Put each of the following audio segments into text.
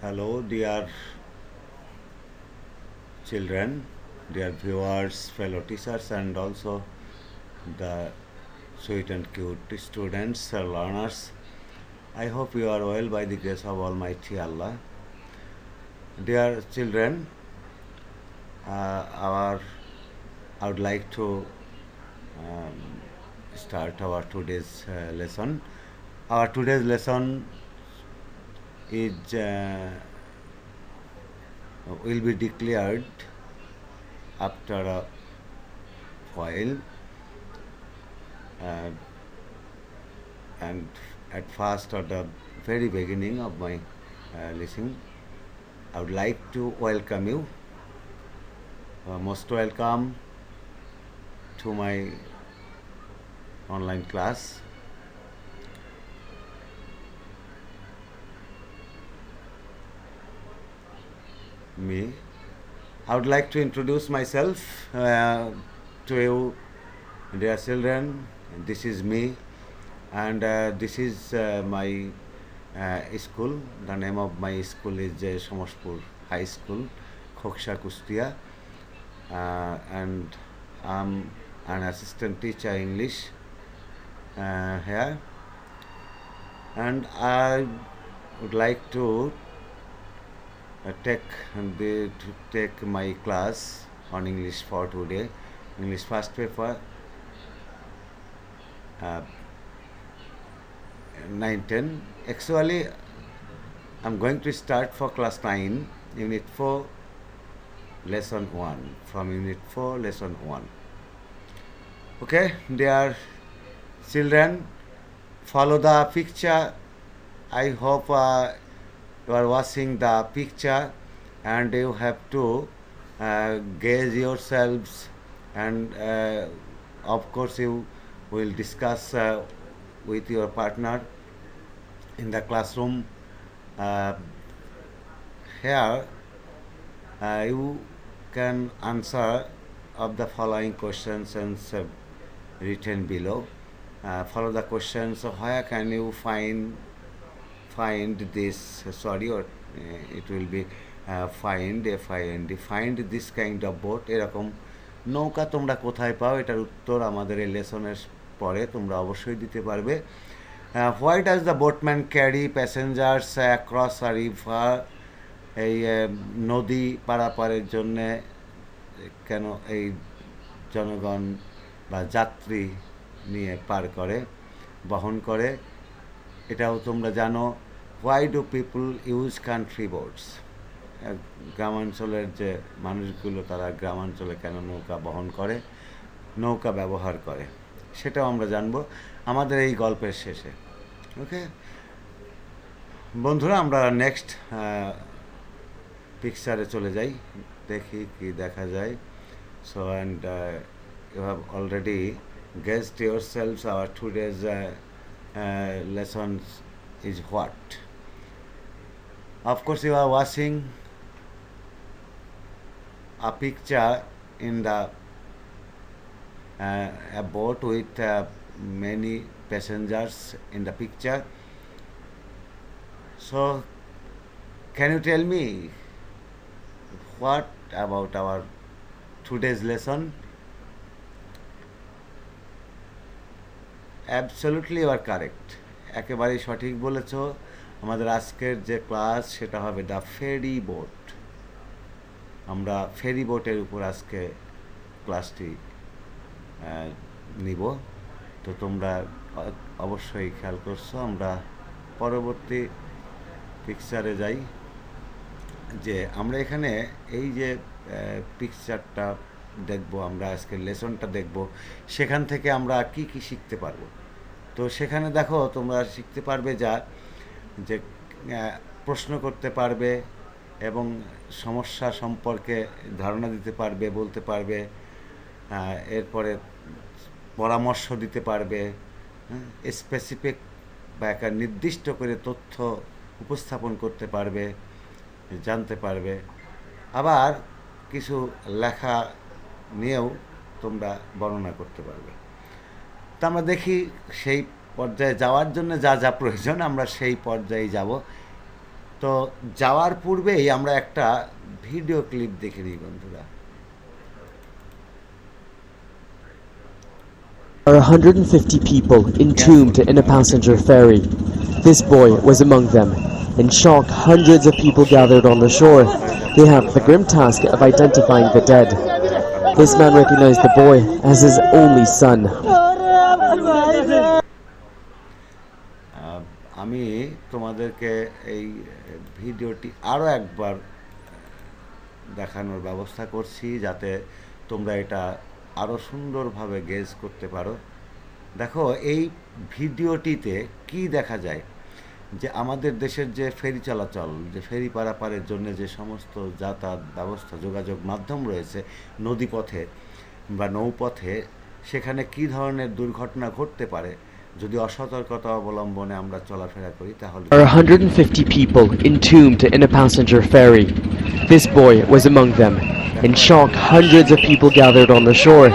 Hello, dear children, dear viewers, fellow teachers, and also the sweet and cute students or learners. I hope you are well by the grace of Almighty Allah. Dear children, our I would like to um, start our today's lesson. Our today's lesson is will be declared after a while, uh, and at first, at the very beginning of my listening, I would like to welcome you. Most welcome to my online class. Me. I would like to introduce myself to you, dear children. This is me, and this is my school. The name of my school is Somashpur High School, Khoksha Kustia, and I'm an assistant teacher English here, and I would like to take to take my class on English for today. English first paper, uh, 9-10. Actually, I'm going to start for class 9, Unit 4, Lesson 1. From Unit 4, Lesson 1. Okay, dear children, follow the picture. I hope you are watching the picture and you have to gauge yourselves, and of course you will discuss with your partner in the classroom. uh, Here you can answer of the following questions and written below. Follow the questions. So where can you find this? Sorry, or it will be find find this kind of boat. এরকম নৌকা তোমরা কোথায় পাও, এটার উত্তর আমাদের এই লেসনের পরে তোমরা অবশ্যই দিতে পারবে। Why does the boatman carry passengers across a river? এই নদী পারাপারের জন্যে কেন এই জনগণ বা যাত্রী নিয়ে পার করে, বহন করে? এটাও তোমরা জানো। Why do people use country boats? গ্রামাঞ্চলের যে মানুষগুলো তারা গ্রামাঞ্চলে কেন নৌকা বহন করে, নৌকা ব্যবহার করে, সেটাও আমরা জানবো আমাদের এই গল্পের শেষে। ওকে বন্ধুরা, আমরা নেক্সট পিকচারে চলে যাই, দেখি কি দেখা যায়। So and you have already guessed yourselves our today's lessons is what? Of course, you are watching a picture in the a boat with many passengers in the picture. So, can you tell me what about our today's lesson? Absolutely you are correct, একেবারেই সঠিক বলেছ। আমাদের আজকের যে class সেটা হবে the ferry boat. আমরা ফেরি বোটের উপর আজকে ক্লাসটি নিব। তো তোমরা অবশ্যই খেয়াল করছো। আমরা পরবর্তী পিকচারে যাই। যে আমরা এখানে এই যে পিকচারটা দেখব, আমরা আজকের লেসনটা দেখব, সেখান থেকে আমরা কি কি শিখতে পারবো। তো সেখানে দেখো তোমরা শিখতে পারবে যে প্রশ্ন করতে পারবে এবং সমস্যা সম্পর্কে ধারণা দিতে পারবে, বলতে পারবে, এরপরে পরামর্শ দিতে পারবে, স্পেসিফিক বা একটা নির্দিষ্ট করে তথ্য উপস্থাপন করতে পারবে, জানতে পারবে। আবার কিছু লেখা নিয়েও তোমরা বর্ণনা করতে পারবে। তা আমরা দেখি সেই পর্যায়ে যাওয়ার জন্য যা যা প্রয়োজন আমরা সেই পর্যায়ে যাব। তো যাওয়ার পূর্বেই আমরা একটা ভিডিও ক্লিপ দেখে নিই বন্ধুরা। Are 150 people entombed carefully in a ক্যামেরাটা একটু passenger দেখুন। ferry. This boy দেখুন was among them. In shock, hundreds of people gathered on the shore. হয়ে They যাচ্ছে have the বন্ধুরা, grim task of identifying the dead. This কান্নাকাটি man recognized the boy as his only son. আহ, আমি তোমাদেরকে এই ভিডিওটি আরও একবার দেখানোর ব্যবস্থা করছি যাতে তোমরা এটা আরও সুন্দরভাবে গেজ করতে পারো। দেখো এই ভিডিওটিতে কি দেখা যায়, যে আমাদের দেশের যে ফেরি চলাচল, যে ফেরি পারাপারের জন্য যে সমস্ত যাতায়াত ব্যবস্থা, যোগাযোগ মাধ্যম রয়েছে নদীপথে বা নৌপথে, সেখানে কি ধরনের দুর্ঘটনা ঘটতে পারে যদি অসতর্কতা অবলম্বনে আমরা চলাফেরা করি তাহলে। Are 150 people entombed in a passenger ferry. This boy was among them. In দেখো এখন shock, hundreds of people gathered on the shore.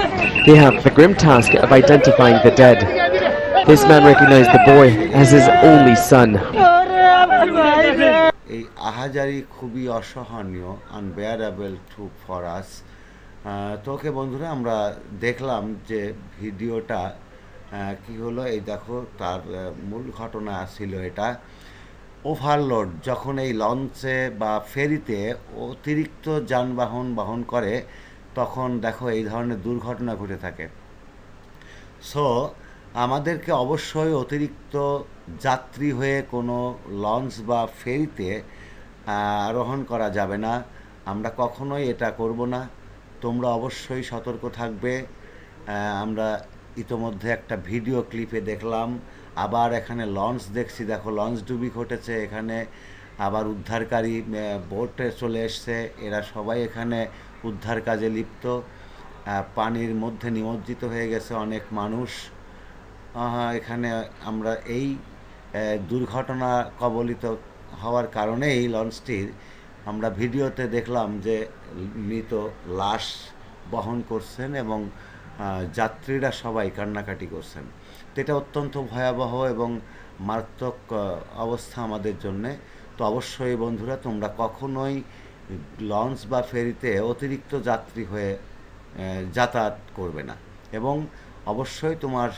They have the grim task of identifying the dead. This man recognized the boy as his only son. এই আহাজারি খুবই অসহনীয়, unbearable two for us. তো ওকে বন্ধুরা, আমরা দেখলাম যে ভিডিওটা কি হলো। এই দেখো তার মূল ঘটনা ছিল এটা। ওভারলোড যখন এই লঞ্চে বা ফেরিতে অতিরিক্ত যানবাহন বহন করে তখন দেখো এই ধরনের দুর্ঘটনা ঘটে থাকে। সো আমাদেরকে অবশ্যই অতিরিক্ত যাত্রী হয়ে কোনো লঞ্চ বা ফেরিতে আরোহণ করা যাবে না। আমরা কখনোই এটা করব না। তোমরা অবশ্যই সতর্ক থাকবে। আমরা ইতোমধ্যে একটা ভিডিও ক্লিপে দেখলাম, আবার এখানে লঞ্চ দেখছি, দেখো লঞ্চ ডুবি ঘটেছে এখানে, আবার উদ্ধারকারী বোটে চলে এসছে, এরা সবাই এখানে উদ্ধার কাজে লিপ্ত। পানির মধ্যে নিমজ্জিত হয়ে গেছে অনেক মানুষ। এখানে আমরা এই দুর্ঘটনা কবলিত হওয়ার কারণে এই লঞ্চটির আমরা ভিডিওতে দেখলাম যে মৃত লাশ বহন করছেন এবং যাত্রীরা সবাই কান্নাকাটি করছেন। তো এটা অত্যন্ত ভয়াবহ এবং মারাত্মক অবস্থা আমাদের জন্যে। তো অবশ্যই বন্ধুরা, তোমরা কখনোই লঞ্চ বা ফেরিতে অতিরিক্ত যাত্রী হয়ে যাতায়াত করবে না। এবং অবশ্যই তোমার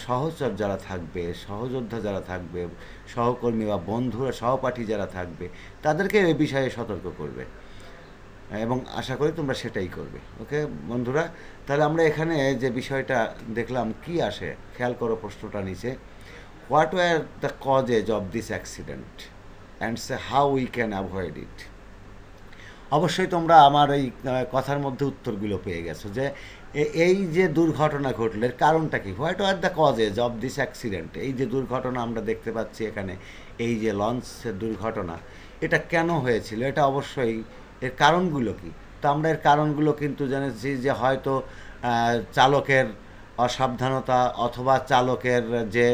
সহচর যারা থাকবে, সহযোদ্ধা যারা থাকবে, সহকর্মী বা বন্ধুরা, সহপাঠী যারা থাকবে, তাদেরকে এই বিষয়ে সতর্ক করবে এবং আশা করি তোমরা সেটাই করবে। ওকে বন্ধুরা, তাহলে আমরা এখানে যে বিষয়টা দেখলাম কি আসে, খেয়াল করো প্রশ্নটা নিচে। What were the causes of this accident and say how we can avoid ইট। অবশ্যই তোমরা আমার এই কথার মধ্যে উত্তরগুলো পেয়ে গেছো যে এই যে দুর্ঘটনা ঘটলে কারণটা কি, what are the causes of this accident. এই যে দুর্ঘটনা আমরা দেখতে পাচ্ছি এখানে, এই যে লঞ্চের দুর্ঘটনা, এটা কেন হয়েছিল, এটা অবশ্যই এর কারণগুলো কি। তো আমরা এর কারণগুলো কিন্তু জেনেছি যে হয়তো চালকের অসাবধানতা, অথবা চালকের যে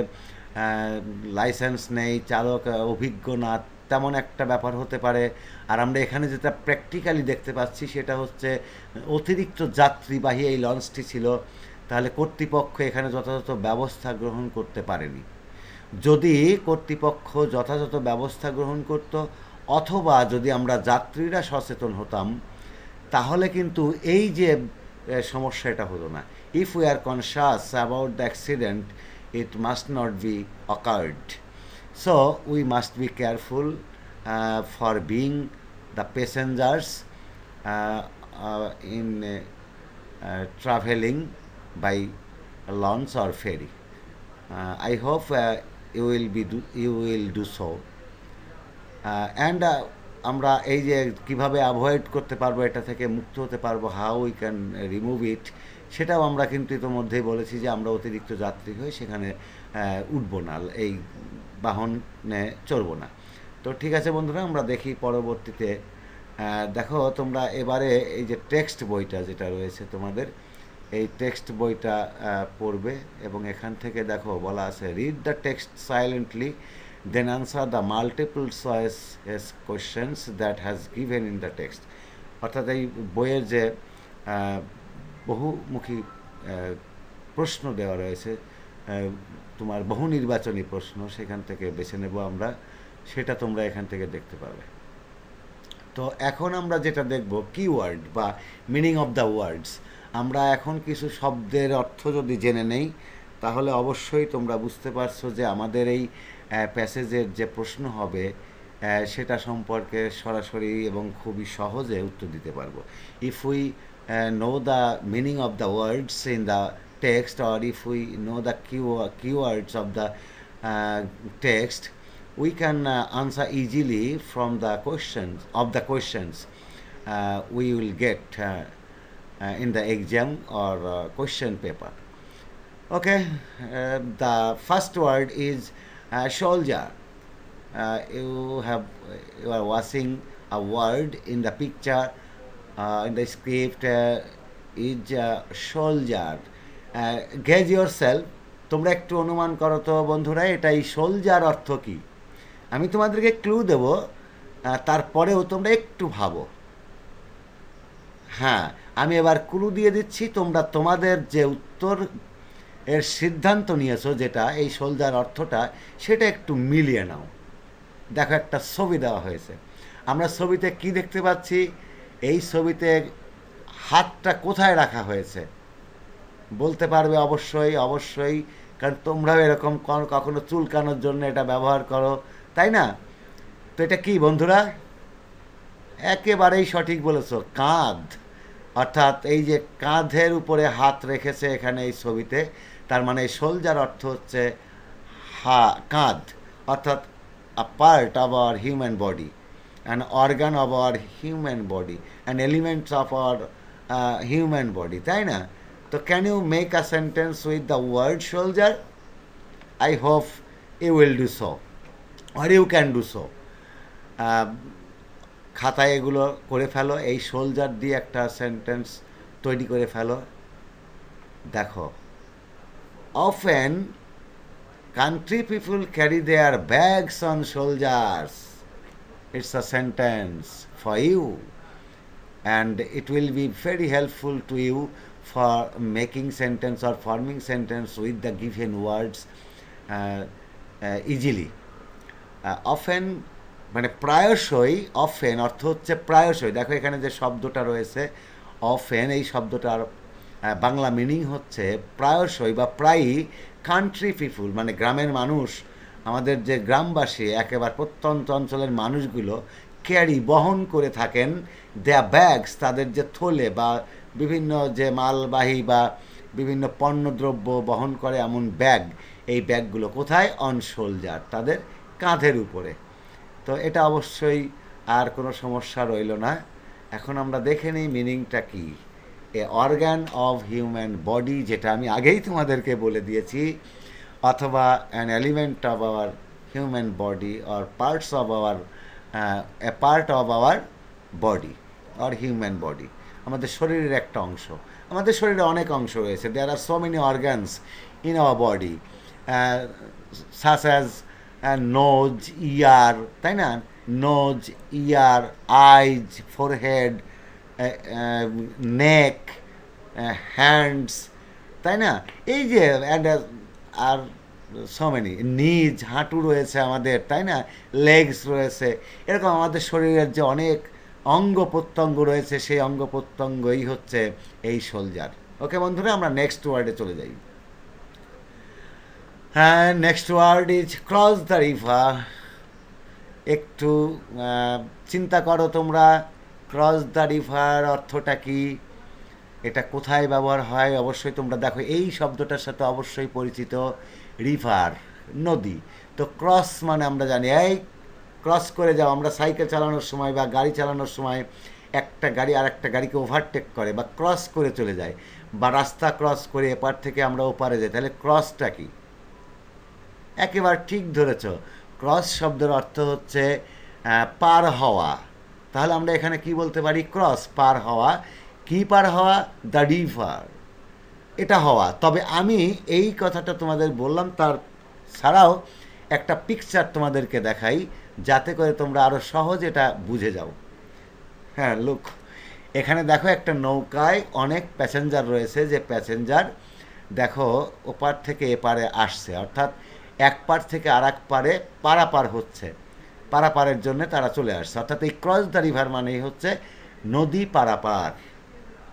লাইসেন্স নেই, চালক অভিজ্ঞ না, তেমন একটা ব্যাপার হতে পারে। আর আমরা এখানে যেটা প্র্যাকটিক্যালি দেখতে পাচ্ছি সেটা হচ্ছে অতিরিক্ত যাত্রীবাহী এই লঞ্চটি ছিল, তাহলে কর্তৃপক্ষ এখানে যথাযথ ব্যবস্থা গ্রহণ করতে পারেনি। যদি কর্তৃপক্ষ যথাযথ ব্যবস্থা গ্রহণ করত, অথবা যদি আমরা যাত্রীরা সচেতন হতাম, তাহলে কিন্তু এই যে সমস্যা এটা হতো না। If we are conscious about the accident, it must not be occurred. So we must be careful for being the passengers in traveling by launch or ferry. I hope you will do so. And আমরা এই যে কিভাবে avoid করতে পারবো, এটা থেকে মুক্ত হতে পারবো, হাউ উই ক্যান রিমুভ ইট, সেটাও আমরা কিন্তু ইতোমধ্যেই বলেছি যে আমরা অতিরিক্ত যাত্রী হয়ে সেখানে উঠবো না, এই বাহনে চড়বো না। তো ঠিক আছে বন্ধুরা, আমরা দেখি পরবর্তীতে। দেখো তোমরা এবারে এই যে টেক্সট বইটা যেটা রয়েছে তোমাদের, এই টেক্সট বইটা পড়বে এবং এখান থেকে দেখো বলা আছে, read the text silently, then answer the multiple choice questions that has given in the text. অর্থাৎ এই বইয়ের যে বহুমুখী প্রশ্ন দেওয়া রয়েছে, তোমার বহু নির্বাচনী প্রশ্ন, সেখান থেকে বেছে নেব আমরা। সেটা তোমরা এখান থেকে দেখতে পাবে। তো এখন আমরা যেটা দেখব কিওয়ার্ড বা মিনিং অফ দ্য ওয়ার্ডস। আমরা এখন কিছু শব্দের অর্থ যদি জেনে নেই তাহলে অবশ্যই তোমরা বুঝতে পারছো যে আমাদের এই প্যাসেজের যে প্রশ্ন হবে সেটা সম্পর্কে সরাসরি এবং খুবই সহজে উত্তর দিতে পারবো। If we know the meaning of the words in the text, or if we know the keywords of the text, we can answer easily from the questions we will get in the exam or question paper. Okay, the first word is soldier. You are watching a word in the picture, in the script, is soldier. Gauge yourself. তোমরা একটু অনুমান করো তো বন্ধুরা, এটাই soldier অর্থ কি। আমি তোমাদেরকে ক্লু দেব, তারপরেও তোমরা একটু ভাবো। হ্যাঁ, আমি এবার ক্লু দিয়ে দিচ্ছি, তোমরা তোমাদের যে উত্তর এর সিদ্ধান্ত নিয়েছো যেটা এই সোলজার অর্থটা, সেটা একটু মিলিয়ে নাও। দেখো একটা ছবি দেওয়া হয়েছে, আমরা ছবিতে কি দেখতে পাচ্ছি? এই ছবিতে হাতটা কোথায় রাখা হয়েছে বলতে পারবে অবশ্যই অবশ্যই, কারণ তোমরাও এরকম কখনো চুলকানোর জন্য এটা ব্যবহার করো, তাই না? তো এটা কি বন্ধুরা? একেবারেই সঠিক বলেছো, কাঁধ। অর্থাৎ এই যে কাঁধের উপরে হাত রেখেছে এখানে এই ছবিতে, তার মানে সোলজার অর্থ হচ্ছে কাঁধ, অর্থাৎ a part of our human body, an organ of our human body, an element of our human body, তাই না? তো can you make a sentence with the word soldier? I hope you will do so, or you can do so. খাতায় এগুলো করে ফেলো, এই soldier দিয়ে একটা sentence তৈরি করে ফেলো। দেখো, often country people carry their bags on shoulders. It's a sentence for you, and it will be very helpful to you for making sentence or forming sentence with the given words easily. Often মানে প্রায়শই, often অর্থ হচ্ছে প্রায়শই। দেখো এখানে যে শব্দটা রয়েছে অফেন, এই শব্দটার বাংলা মিনিং হচ্ছে প্রায়শই বা প্রায়ই। কান্ট্রি পিপুল মানে গ্রামের মানুষ, আমাদের যে গ্রামবাসী, একেবারে প্রত্যন্ত অঞ্চলের মানুষগুলো ক্যারি বহন করে থাকেন দেয়া ব্যাগস, তাদের যে থলে বা বিভিন্ন যে মালবাহী বা বিভিন্ন পণ্যদ্রব্য বহন করে এমন ব্যাগ, এই ব্যাগগুলো কোথায়? অন শোলজার, তাদের কাঁধের উপরে। তো এটা অবশ্যই আর কোনো সমস্যা রইল না। এখন আমরা দেখে নিই মিনিংটা কি। A organ of human body, যেটা আমি আগেই তোমাদেরকে বলে দিয়েছি, অথবা an element of our human body or parts of our a part of our body or human body, আমাদের শরীরের একটা অংশ। আমাদের শরীরে অনেক অংশ রয়েছে, there are so many organs in our body, such as nose, ear, তাই না? Nose, ear, eyes, forehead, neck, hands, তাই না? এই যে আর সো মেনি, নিজ, হাঁটু রয়েছে আমাদের, তাই না? লেগস রয়েছে, এরকম আমাদের শরীরের যে অনেক অঙ্গ প্রত্যঙ্গ রয়েছে, সেই অঙ্গ প্রত্যঙ্গই হচ্ছে এই সোলজার। ওকে বন্ধুরা, আমরা নেক্সট ওয়ার্ডে চলে যাই। হ্যাঁ, next word is cross the river. একটু চিন্তা করো তোমরা, ক্রস দ্য রিভার অর্থটা কি, এটা কোথায় ব্যবহার হয়? অবশ্যই তোমরা দেখো এই শব্দটার সাথে অবশ্যই পরিচিত, রিভার, নদী। তো ক্রস মানে আমরা জানি এই ক্রস করে যাও। আমরা সাইকেল চালানোর সময় বা গাড়ি চালানোর সময় একটা গাড়ি আর একটা গাড়িকে ওভারটেক করে বা ক্রস করে চলে যায়, বা রাস্তা ক্রস করে এপার থেকে আমরা ওপারে যাই, তাহলে ক্রসটা কি? একেবারে ঠিক ধরেছ, ক্রস শব্দের অর্থ হচ্ছে পার হওয়া। তাহলে আমরা এখানে কি বলতে পারি? ক্রস, পার হওয়া। কি পার হওয়া? দ্য রিভার, এটা হওয়া। তবে আমি এই কথাটা তোমাদের বললাম, তার ছাড়াও একটা পিকচার তোমাদেরকে দেখাই, যাতে করে তোমরা আরও সহজ এটা বুঝে যাও। হ্যাঁ, লুক, এখানে দেখো একটা নৌকায় অনেক প্যাসেঞ্জার রয়েছে, যে প্যাসেঞ্জার দেখো ওপার থেকে এপারে আসছে, অর্থাৎ এক পার থেকে আর এক পারে পারাপার হচ্ছে। পারাপারের জন্য তারা চলে আসছে। অর্থাৎ এই ক্রস দ্য রিভার মানেই হচ্ছে নদী পারাপার।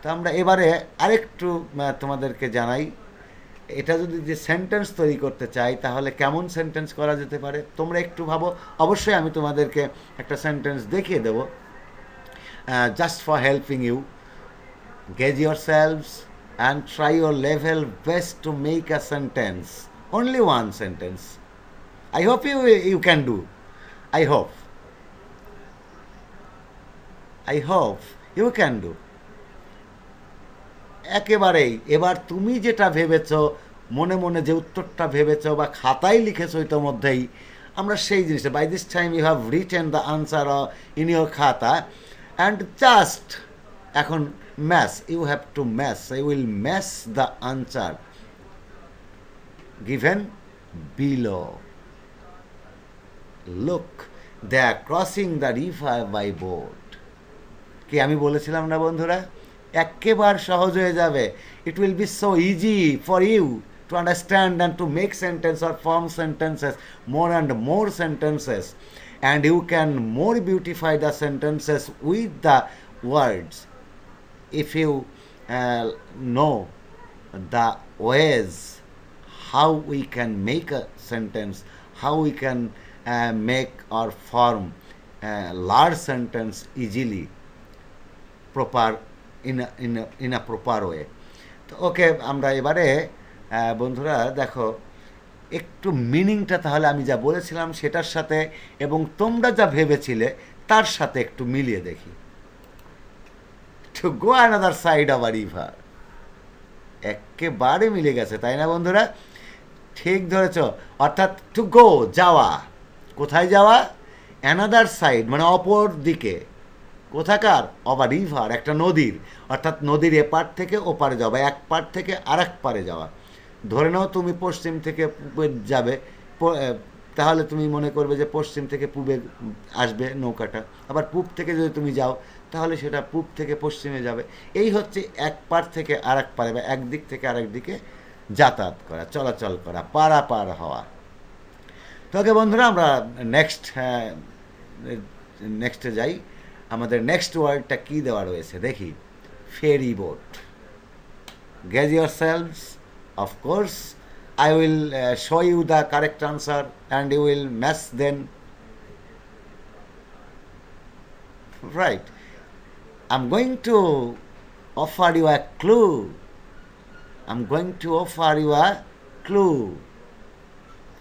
তো আমরা এবারে আরেকটু তোমাদেরকে জানাই, এটা যদি যে সেন্টেন্স তৈরি করতে চাই তাহলে কেমন সেন্টেন্স করা যেতে পারে তোমরা একটু ভাবো। অবশ্যই আমি তোমাদেরকে একটা সেন্টেন্স দেখিয়ে দেবো, just for helping you. Guess yourselves and try your level best to make a sentence, only one sentence. I hope you can do. I hope. I hope you can do. একেবারেই এবার তুমি যেটা ভেবেছো, মনে মনে যে উত্তরটা ভেবেছো বা খাতায় লিখেছো ইতোমধ্যেই, আমরা সেই জিনিসটা, by this time you have written the answer in your খাতা অ্যান্ড জাস্ট এখন math, you have to math, you will math the answer given below. Look, they are crossing the river by boat. কি আমি বলেছিলাম না বন্ধুরা, একেবারে সহজ হয়ে যাবে। It will be so easy for you to understand and to make sentence or form sentences, more and more sentences, and you can more beautify the sentences with the words if you know the ways how we can make a sentence, how we can make or form large sentence easily, proper in a proper way. তো ওকে, আমরা এবারে বন্ধুরা দেখো একটু মিনিংটা তাহলে আমি যা বলেছিলাম সেটার সাথে এবং তোমরা যা ভেবেছিলে তার সাথে একটু মিলিয়ে দেখি। To go another side of a river, একেবারে মিলে গেছে, তাই না বন্ধুরা? ঠিক ধরেছ। অর্থাৎ টু গো, যাওয়া। কোথায় যাওয়া? অ্যানাদার সাইড মানে অপর দিকে। কোথাকার? অফ আ রিভার, একটা নদীর। অর্থাৎ নদীর এপার থেকে ওপারে যাওয়া, এক পার থেকে আর এক পারে যাওয়া। ধরে নাও তুমি পশ্চিম থেকে পূবে যাবে, তাহলে তুমি মনে করবে যে পশ্চিম থেকে পূবে আসবে নৌকাটা। আবার পূব থেকে যদি তুমি যাও তাহলে সেটা পূব থেকে পশ্চিমে যাবে। এই হচ্ছে এক পার থেকে আর এক পারে, বা একদিক থেকে আরেক দিকে যাতায়াত করা, চলাচল করা, পারাপার হওয়া। তো ওকে বন্ধুরা, আমরা নেক্সটে যাই। আমাদের নেক্সট ওয়ার্ডটা কী দেওয়া রয়েছে দেখি। Ferry boat. Guess yourselves, of course I will show you the correct answer and you will match then. Right. I'm going to offer you a clue. I'm going to offer you a clue.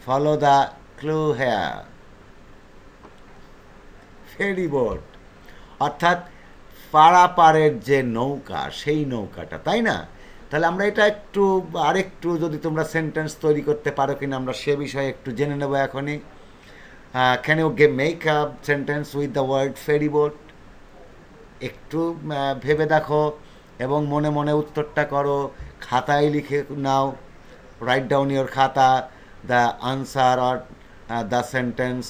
Follow the clue here. Ferry boat. অর্থাৎ পারাপারের যে নৌকা, সেই নৌকাটা, তাই না? তাহলে আমরা এটা একটু আরেকটু যদি তোমরা সেন্টেন্স তৈরি করতে পারো কিনা আমরা সে বিষয়ে একটু জেনে নেবো এখনই। Can you make a sentence with the word ferry boat? একটু ভেবে দেখো এবং মনে মনে উত্তরটা করো, খাতায় লিখে নাও। রাইট ডাউন ইউর খাতা the answer or the sentence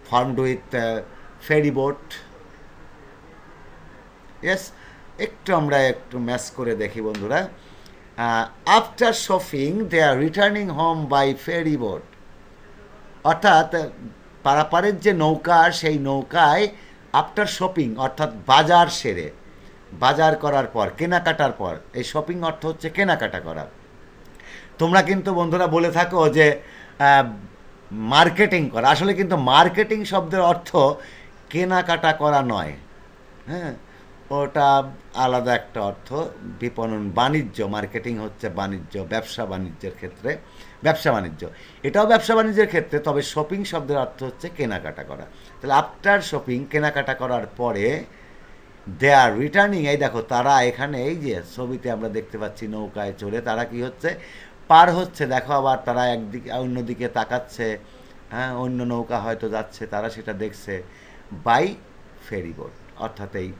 formed with ferry boat. Yes, একটু আমরা একটু ম্যাচ করে দেখি বন্ধুরা। After shopping they are returning home by ferry boat. অর্থাৎ পারাপারের যে নৌকা, সেই নৌকায় আফটার শপিং অর্থাৎ বাজার সেরে, বাজার করার পর, কেনাকাটার পর। এই শপিং অর্থ হচ্ছে কেনাকাটা করা। তোমরা কিন্তু বন্ধুরা বলে থাকো যে মার্কেটিং করা, আসলে কিন্তু মার্কেটিং শব্দের অর্থ কেনাকাটা করা নয়। হ্যাঁ, ওটা আলাদা একটা অর্থ। বিপণন, বাণিজ্য। মার্কেটিং হচ্ছে বাণিজ্য, ব্যবসা বাণিজ্যের ক্ষেত্রে, ব্যবসা বাণিজ্য। এটাও ব্যবসা বাণিজ্যের ক্ষেত্রে, তবে শপিং শব্দের অর্থ হচ্ছে কেনাকাটা করা। তাহলে আফটার শপিং, কেনাকাটা করার পরে, দে আর রিটার্নিং, এই দেখো তারা এখানে, এই যে ছবিতে আমরা দেখতে পাচ্ছি নৌকায় চড়ে তারা কি হচ্ছে, পার হচ্ছে। দেখো আবার তারা একদিকে অন্যদিকে তাকাচ্ছে, হ্যাঁ, অন্য নৌকা হয়তো যাচ্ছে, তারা সেটা দেখছে। বাই ফেরি বোট, অর্থাৎ এই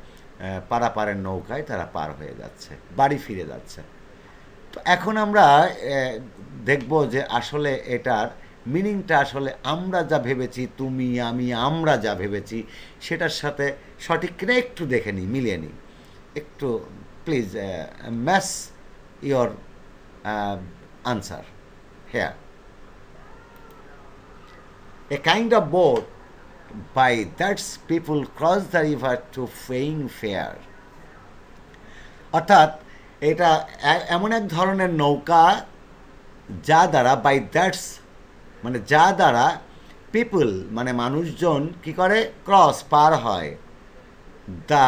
পারাপারের নৌকায় তারা পার হয়ে যাচ্ছে, বাড়ি ফিরে যাচ্ছে। তো এখন আমরা দেখব যে আসলে এটার মিনিংটা আসলে আমরা যা ভেবেছি, তুমি আমি আমরা যা ভেবেছি সেটার সাথে সঠিক কিনা একটু দেখে নিই, মিলিয়ে নিই একটু। Please match your answer here. A kind of boat by that people cross the river to paying fare. অর্থাৎ এটা এমন এক ধরনের নৌকা যা দ্বারা বাই দ্যাটস মানে যা দ্বারা পিপল মানে মানুষজন কি করে ক্রস পার হয় the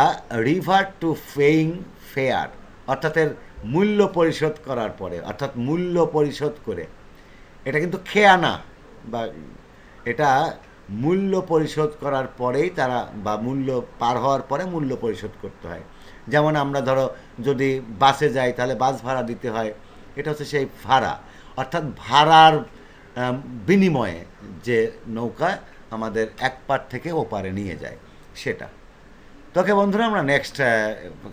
river to paying fare, অর্থাৎ এর মূল্য পরিশোধ করার পরে, অর্থাৎ মূল্য পরিশোধ করে। এটা কিন্তু খেয়া না, বা এটা মূল্য পরিশোধ করার পরেই তারা, বা মূল্য পার হওয়ার পরে মূল্য পরিশোধ করতে হয়। যেমন আমরা ধরো যদি বাসে যাই তাহলে বাস ভাড়া দিতে হয়, এটা হচ্ছে সেই ভাড়া, অর্থাৎ ভাড়ার বিনিময়ে যে নৌকা আমাদের এক পার থেকে ওপারে নিয়ে যায় সেটা। তোকে বন্ধুরা আমরা নেক্সট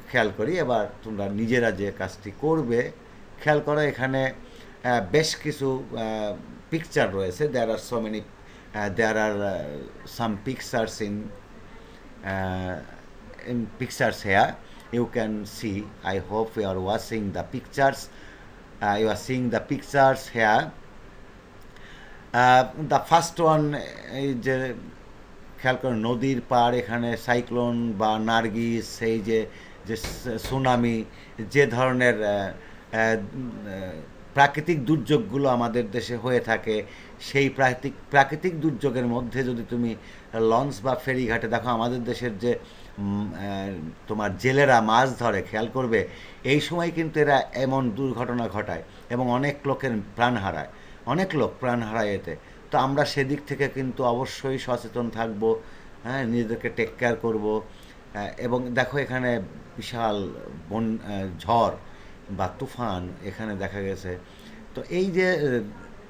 খেয়াল করি, এবার তোমরা নিজেরা যে কাজটি করবে খেয়াল করো। এখানে বেশ কিছু পিকচার রয়েছে, there are so many, there are some pictures in pictures here. You can see, I hope you are watching the pictures, you are seeing the pictures here. The first one is যে খেয়াল করো নদীর পাড়, এখানে cyclone বা নার্গিস, সেই যে যে সুনামি, যে ধরনের প্রাকৃতিক দুর্যোগগুলো আমাদের দেশে হয়ে থাকে, সেই প্রাকৃতিক দুর্যোগের মধ্যে যদি তুমি লঞ্চ বা ফেরিঘাটে দেখো, আমাদের দেশের যে তোমার জেলেরা মাছ ধরে, খেয়াল করবে এই সময় কিন্তু এরা এমন দুর্ঘটনা ঘটায় এবং অনেক লোকের প্রাণ হারায়, অনেক লোক প্রাণ হারায় এতে। তো আমরা সেদিক থেকে কিন্তু অবশ্যই সচেতন থাকবো, হ্যাঁ, নিজেদেরকে টেক কেয়ার করবো। এবং দেখো এখানে বিশাল ঝড় বা তুফান এখানে দেখা গেছে। তো এই যে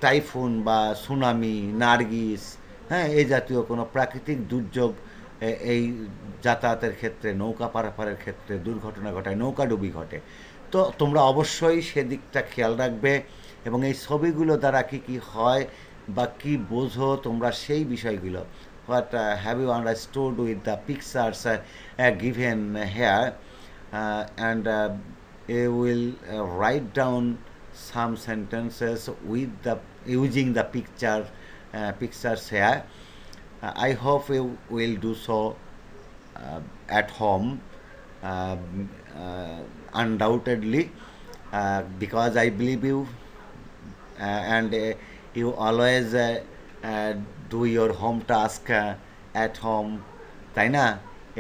টাইফুন বা সুনামি, নার্গিস, হ্যাঁ, এই জাতীয় কোনো প্রাকৃতিক দুর্যোগ এই যাতায়াতের ক্ষেত্রে, নৌকা পারাপারের ক্ষেত্রে দুর্ঘটনা ঘটায়, নৌকাডুবি ঘটে। তো তোমরা অবশ্যই সেদিকটা খেয়াল রাখবে এবং এই ছবিগুলো দ্বারা কী কী হয় বা কী বোঝো তোমরা সেই বিষয়গুলো, what have you understood with the pictures given here, and you will write down some sentences with the using the pictures here. I hope you will do so at home, undoubtedly, because I believe you, and you always do your home task at home, তাই না,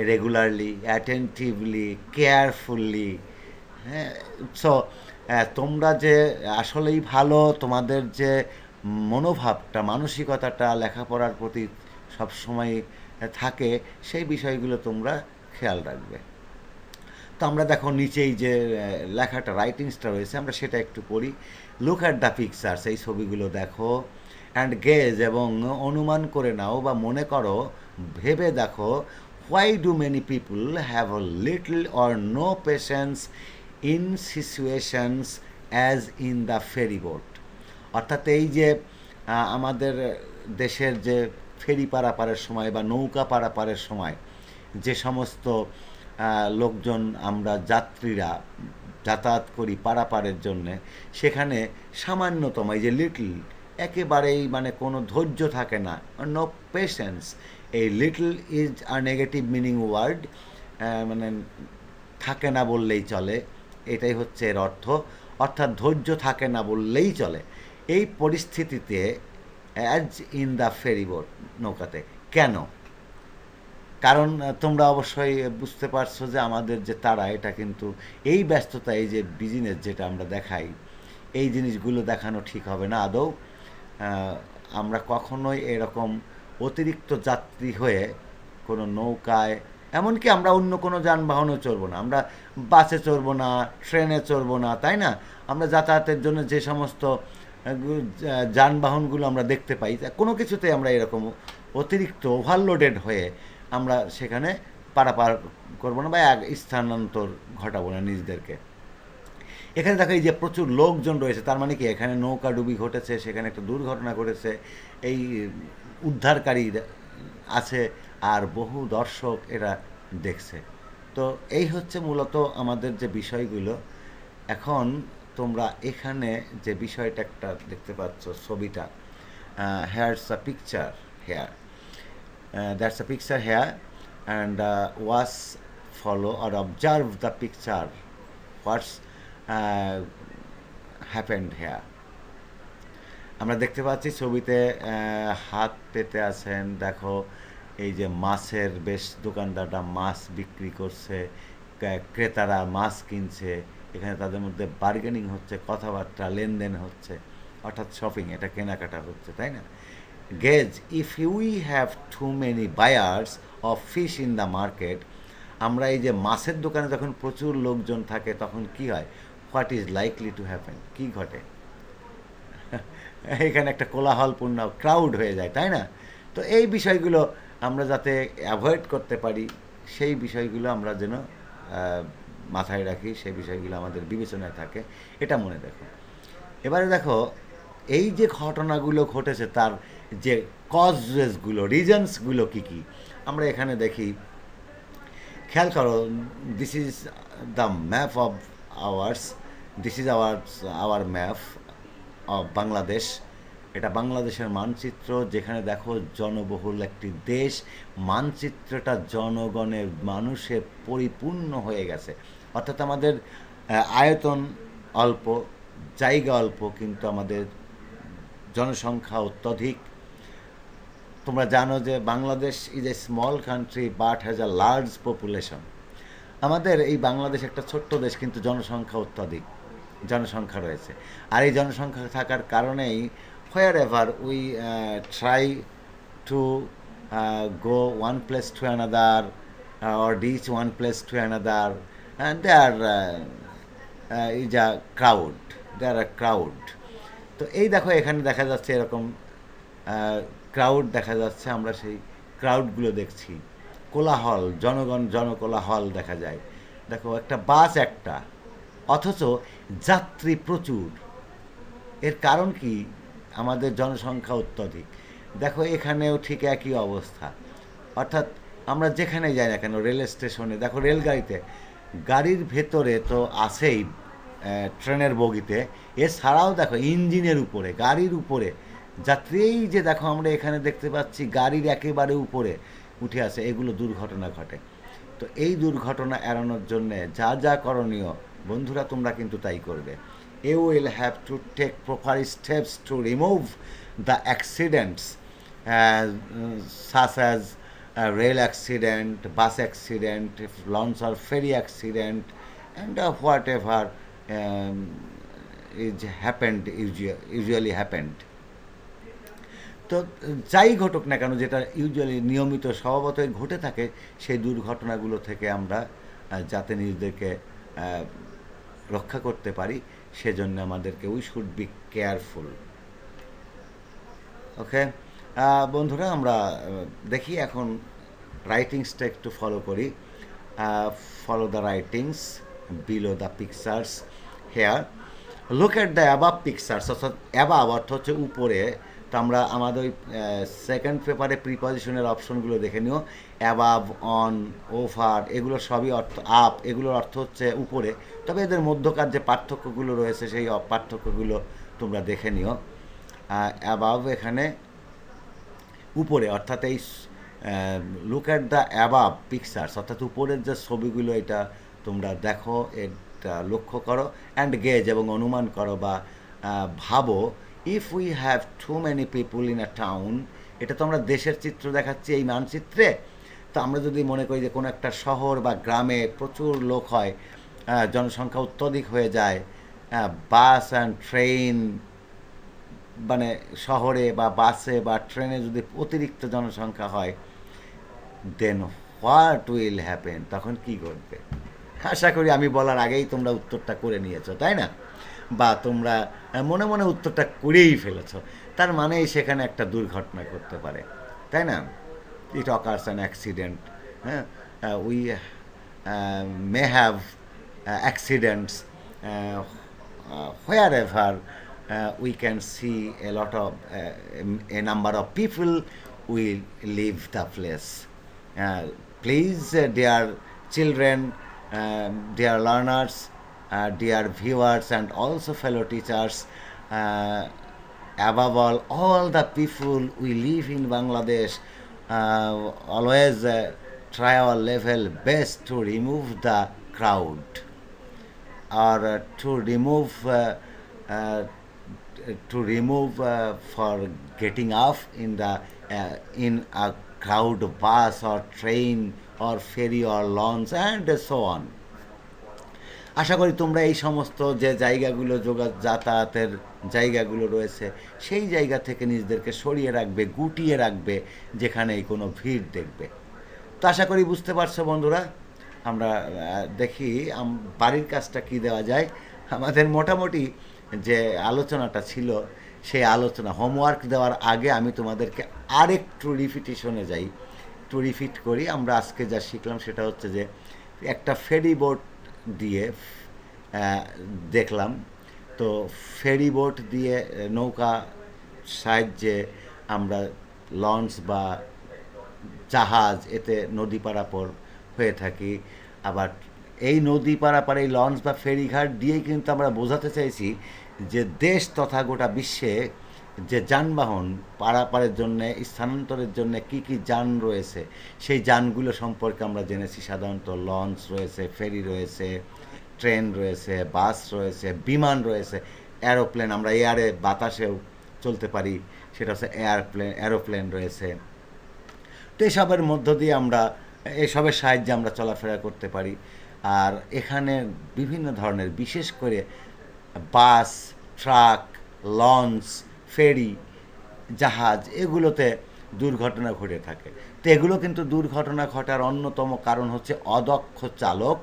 regularly, attentively, carefully. হ্যাঁ, so তোমরা যে আসলেই ভালো, তোমাদের যে মনোভাবটা, মানসিকতাটা লেখাপড়ার প্রতি সবসময় থাকে, সেই বিষয়গুলো তোমরা খেয়াল রাখবে। তো আমরা দেখো নিচেই যে লেখাটা, রাইটিংসটা রয়েছে, আমরা সেটা একটু পড়ি। লুক অ্যাট দ্য পিকচার্স, এই ছবিগুলো দেখো, অ্যান্ড গেজ, এবং অনুমান করে নাও বা মনে করো, ভেবে দেখো, why do many people have little or no patience in situations as in the ferry boat. অর্থাৎ এই যে আমাদের দেশের যে ফেরি পারাপারের সময় বা নৌকা পারাপারের সময় যে সমস্ত লোকজন, আমরা যাত্রীরা যাতায়াত করি পারাপারের জন্যে, সেখানে সামান্যতম এই যে লিটল, একেবারেই মানে কোনো ধৈর্য থাকে না, নো পেশেন্স। এই little is a negative meaning word, মানে থাকে না বললেই চলে, এটাই হচ্ছে এর অর্থ। অর্থাৎ ধৈর্য থাকে না বললেই চলে এই পরিস্থিতিতে, as in the ferry boat, নৌকাতে। কেন? কারণ তোমরা অবশ্যই বুঝতে পারছো যে আমাদের যে তারা, এটা কিন্তু এই ব্যস্ততা, এই যে বিজনেস যেটা আমরা দেখাই, এই জিনিসগুলো দেখানো ঠিক হবে না আদৌ। আমরা কখনোই এরকম অতিরিক্ত যাত্রী হয়ে কোনো নৌকায়, এমনকি আমরা অন্য কোনো যানবাহনও চড়বো না, আমরা বাসে চড়বো না, ট্রেনে চড়বো না, তাই না? আমরা যাতায়াতের জন্য যে সমস্ত যানবাহনগুলো আমরা দেখতে পাই, কোনো কিছুতে আমরা এরকম অতিরিক্ত ওভারলোডেড হয়ে আমরা সেখানে পারাপার করবো না বা স্থানান্তর ঘটাবো না নিজেদেরকে। এখানে দেখো এই যে প্রচুর লোকজন রয়েছে, তার মানে কি এখানে নৌকা ডুবি ঘটেছে, সেখানে একটা দুর্ঘটনা ঘটেছে, এই উদ্ধারকারী আছে আর বহু দর্শক এরা দেখছে। তো এই হচ্ছে মূলত আমাদের যে বিষয়গুলো। এখন তোমরা এখানে যে বিষয়টা একটা দেখতে পাচ্ছ, ছবিটা, hairs a picture, here. That's a picture here, and watch, follow, or observe the picture. What's happened here? আমরা দেখতে পাচ্ছি ছবিতে হাত পেতে আছেন, দেখো এই যে মাছের বেশ দোকানদারটা মাছ বিক্রি করছে, ক্রেতারা মাছ কিনছে, এখানে তাদের মধ্যে বার্গেনিং হচ্ছে, কথাবার্তা লেনদেন হচ্ছে, অর্থাৎ শপিং, এটা কেনাকাটা হচ্ছে, তাই না? Gauge, if we have to many buyers of fish in the market, আমরা এই যে মাছের দোকানে যখন প্রচুর লোকজন থাকে তখন কি হয়? What is likely to happen, কী ঘটে? এখানে একটা কোলাহলপূর্ণ ক্রাউড হয়ে যায়, তাই না? তো এই বিষয়গুলো আমরা যাতে অ্যাভয়েড করতে পারি, সেই বিষয়গুলো আমরা যেন মাথায় রাখি, সেই বিষয়গুলো আমাদের বিবেচনায় থাকে, এটা মনে রাখো। এবারে দেখো এই যে ঘটনাগুলো ঘটেছে তার যে কজেসগুলো, রিজনসগুলো কী কী, আমরা এখানে দেখি। খেয়াল করো, this is the map of hours, this is our map of Bangladesh. এটা বাংলাদেশের মানচিত্র, যেখানে দেখো জনবহুল একটি দেশ, মানচিত্রটা জনগণের মানুষে পরিপূর্ণ হয়ে গেছে। অর্থাৎ আমাদের আয়তন অল্প, জায়গা অল্প, কিন্তু আমাদের জনসংখ্যা অত্যধিক। তোমরা জানো যে Bangladesh is a small country but has a large population. আমাদের এই বাংলাদেশ একটা ছোট্ট দেশ, কিন্তু জনসংখ্যা অত্যধিক জনসংখ্যা রয়েছে। আর এই জনসংখ্যা থাকার কারণেই wherever we try to go one place to another or reach one place to another, and there is a crowd, there are crowd. তো এই দেখো এখানে দেখা যাচ্ছে এরকম ক্রাউড দেখা যাচ্ছে, আমরা সেই ক্রাউডগুলো দেখছি, কোলাহল, জনকোলাহল দেখা যায়। দেখো একটা বাস একটা, অথচ যাত্রী প্রচুর। এর কারণ কি? আমাদের জনসংখ্যা অত্যধিক। দেখো এখানেও ঠিক একই অবস্থা। অর্থাৎ আমরা যেখানে যাই না কেন, রেল স্টেশনে দেখো, রেলগাড়িতে, গাড়ির ভেতরে তো আছেই, ট্রেনের বগিতে, এছাড়াও দেখো ইঞ্জিনের উপরে, গাড়ির উপরে যাত্রী, এই যে দেখো আমরা এখানে দেখতে পাচ্ছি গাড়ির একেবারে উপরে উঠে আসে, এগুলো দুর্ঘটনা ঘটে। তো এই দুর্ঘটনা এড়ানোর জন্যে যা যা করণীয়, বন্ধুরা তোমরা কিন্তু তাই করবে। You will have to take proper steps to remove the accidents, such as rail accident, bus accident, launch or ferry accident, and whatever is happened, usually happened. তো যাই ঘটুক না কেন, যেটা ইউজুয়ালি নিয়মিত স্বভাবতই ঘটে থাকে, সেই দুর্ঘটনাগুলো থেকে আমরা যাতে নিজেদেরকে রক্ষা করতে পারি, সেজন্য আমাদেরকে we should be careful. Okay বন্ধুরা, আমরা দেখি এখন রাইটিংসটা একটু ফলো করি। Follow the writings below the pictures here. Look at the above pictures, অর্থাৎ অ্যাবাভ অর্থ হচ্ছে উপরে। তো আমরা আমাদের ওই সেকেন্ড পেপারে প্রিপজিশনের অপশনগুলো দেখে নিও। অ্যাবাভ, অন, ওভার, এগুলো সবই অর্থ, আপ, এগুলোর অর্থ হচ্ছে উপরে। তবে এদের মধ্যকার যে পার্থক্যগুলো রয়েছে সেই পার্থক্যগুলো তোমরা দেখে নিও। অ্যাবাভ এখানে উপরে, অর্থাৎ এই look at the above pictures, অর্থাৎ উপরের যে ছবিগুলো, এটা তোমরা দেখো, এটা লক্ষ্য করো। অ্যান্ড গেজ, এবং অনুমান করো বা ভাবো। If we have to many people in a town, এটা তো আমরা দেশের চিত্র দেখাচ্ছি এই মানচিত্রে। তো আমরা যদি মনে করি যে কোনো একটা শহর বা গ্রামে প্রচুর লোক হয়, জনসংখ্যা অত্যধিক হয়ে যায়, বাস অ্যান্ড ট্রেন, মানে শহরে বা বাসে বা ট্রেনে যদি অতিরিক্ত জনসংখ্যা হয়, দেন হোয়াট উইল হ্যাপেন, তখন কী ঘটবে? আশা করি আমি বলার আগেই তোমরা উত্তরটা করে নিয়েছো, তাই না? বা তোমরা মনে মনে উত্তরটা করেই ফেলেছ। তার মানেই সেখানে একটা দুর্ঘটনা ঘটতে পারে, তাই না? It occurs an accident. হ্যাঁ, we may have accidents wherever we can see a lot of a number of people will leave the place. Please, dear children, dear learners, dear viewers, and also fellow teachers, above all the people we live in Bangladesh always try our level best to remove the crowd or uh, to remove for getting off in a crowd bus or train or ferry or launch and so on. আশা করি তোমরা এই সমস্ত যে জায়গাগুলো যাতায়াতের জায়গাগুলো রয়েছে সেই জায়গা থেকে নিজেদেরকে সরিয়ে রাখবে, গুটিয়ে রাখবে যেখানে কোনো ভিড় দেখবে। তো আশা করি বুঝতে পারছো বন্ধুরা। আমরা দেখি বাড়ির কাজটা কি দেওয়া যায়। আমাদের মোটামুটি যে আলোচনাটা ছিল সেই আলোচনা হোমওয়ার্ক দেওয়ার আগে আমি তোমাদেরকে আরেকটু রিপিটিশনে যাই, একটু রিপিট করি। আমরা আজকে যা শিখলাম সেটা হচ্ছে যে একটা ফেরি বোট দিয়ে দেখলাম, তো ফেরি বোট দিয়ে নৌকা সাহায্যে আমরা লঞ্চ বা জাহাজ এতে নদী পারাপার হয়ে থাকি। আবার এই নদী পারাপার এই লঞ্চ বা ফেরিঘাট দিয়েই কিন্তু আমরা বোঝাতে চাইছি যে দেশ তথা গোটা বিশ্বে যে যানবাহন পারাপারের জন্যে স্থানান্তরের জন্য কি কি যান রয়েছে সেই যানগুলো সম্পর্কে আমরা জেনেছি। সাধারণত লঞ্চ রয়েছে, ফেরি রয়েছে, ট্রেন রয়েছে, বাস রয়েছে, বিমান রয়েছে, এরোপ্লেন, আমরা এয়ারে বাতাসেও চলতে পারি, সেটা হচ্ছে এরোপ্লেন রয়েছে। তো এসবের মধ্য দিয়ে আমরা এসবের সাহায্যে আমরা চলাফেরা করতে পারি। আর এখানে বিভিন্ন ধরনের বিশেষ করে বাস, ট্রাক, লঞ্চ, ফেরি, জাহাজ এগুলোতে দুর্ঘটনা ঘটে থাকে। তো এগুলো কিন্তু দুর্ঘটনা ঘটার অন্যতম কারণ হচ্ছে অদক্ষ চালক,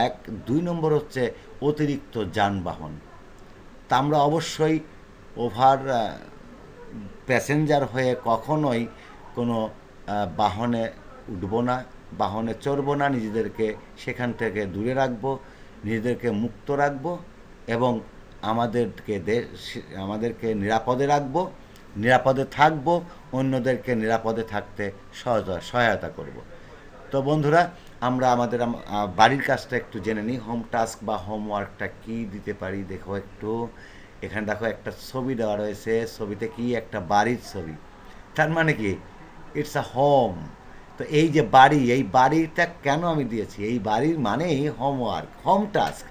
1, 2 নম্বর হচ্ছে অতিরিক্ত যানবাহন। তা আমরা অবশ্যই ওভার প্যাসেঞ্জার হয়ে কখনোই কোনো বাহনে উঠব না, বাহনে চড়ব না, নিজেদেরকে সেখান থেকে দূরে রাখবো, নিজেদেরকে মুক্ত রাখবো এবং আমাদেরকে নিরাপদে রাখবো, নিরাপদে থাকবো, অন্যদেরকে নিরাপদে থাকতে সহায়তা করব। তো বন্ধুরা, আমরা আমাদের বাড়ির কাজটা একটু জেনে নিই। হোম টাস্ক বা হোমওয়ার্কটা কি দিতে পারি দেখো একটু। এখানে দেখো একটা ছবি দেওয়া রয়েছে, ছবিতে কি একটা বাড়ির ছবি, তার মানে কি ইটস আ হোম। তো এই যে বাড়ি, এই বাড়িটা কেন আমি দিয়েছি, এই বাড়ির মানেই হোমওয়ার্ক, হোম টাস্ক।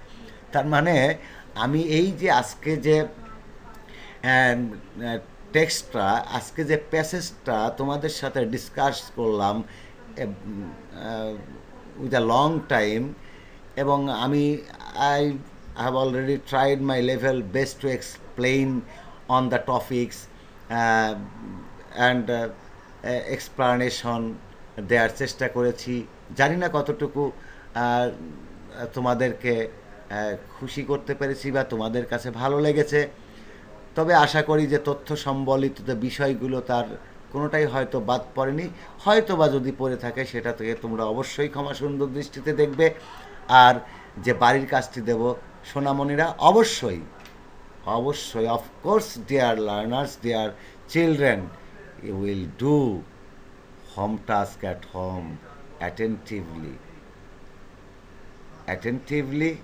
তার মানে আমি এই যে আজকে যে টেক্সটটা, আজকে যে প্যাসেজটা তোমাদের সাথে ডিসকাস করলাম উইথ আ লং টাইম, এবং I have already tried my level best to explain on the topics and explanation দেওয়ার চেষ্টা করেছি। জানি না কতটুকু তোমাদেরকে খুশি করতে পেরেছি বা তোমাদের কাছে ভালো লেগেছে, তবে আশা করি যে তথ্য সম্বলিত বিষয়গুলো তার কোনোটাই হয়তো বাদ পড়েনি। হয়তো বা যদি পড়ে থাকে সেটা থেকে তোমরা অবশ্যই ক্ষমা সুন্দর দৃষ্টিতে দেখবে। আর যে বাড়ির কাজটি দেব সোনামণিরা, অবশ্যই অবশ্যই of course dear learners, dear children, you will do home task at home attentively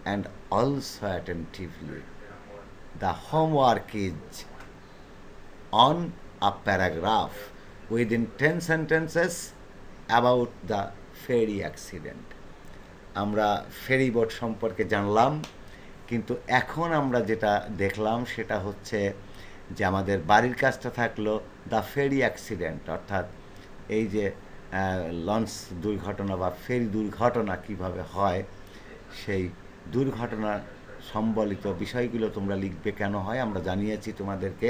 and also attentively. The homework is on a paragraph within 10 sentences about the ferry accident. আমরা ফেরি বোট সম্পর্কে জানলাম, কিন্তু এখন আমরা যেটা দেখলাম সেটা হচ্ছে যে আমাদের বাড়ির কাজটা থাকলো দ্য ফেরি অ্যাক্সিডেন্ট, অর্থাৎ এই যে লঞ্চ দুর্ঘটনা বা ফেরি দুর্ঘটনা কিভাবে হয় সেই দুর্ঘটনা সম্বলিত বিষয়গুলো তোমরা লিখবে, কেন হয় আমরা জানিয়েছি তোমাদেরকে,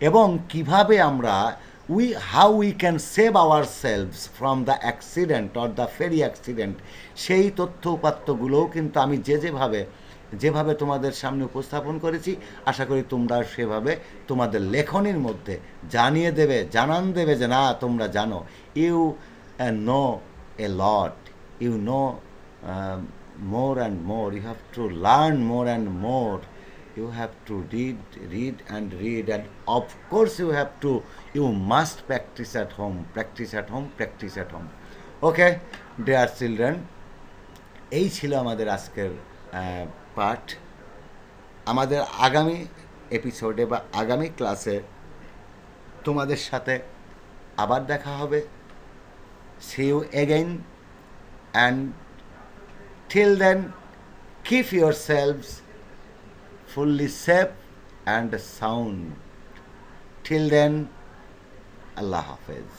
এবং কিভাবে আমরা how we can save ourselves from the accident or the ferry accident, সেই তথ্য উপাত্তগুলোও কিন্তু আমি যেভাবে তোমাদের সামনে উপস্থাপন করেছি আশা করি তোমরা সেভাবে তোমাদের লেখনীর মধ্যে জানান দেবে যে না তোমরা জানো, you know a lot, you know more and more, you have to learn more and more, you have to read and of course you must practice at home. Okay dear children, এই ছিল আমাদের আজকের পাঠ। আমাদের আগামী এপিসোডে বা আগামী ক্লাসে তোমাদের সাথে আবার দেখা হবে। See you again, and till then keep yourselves fully safe and sound. Till then, Allah Hafiz.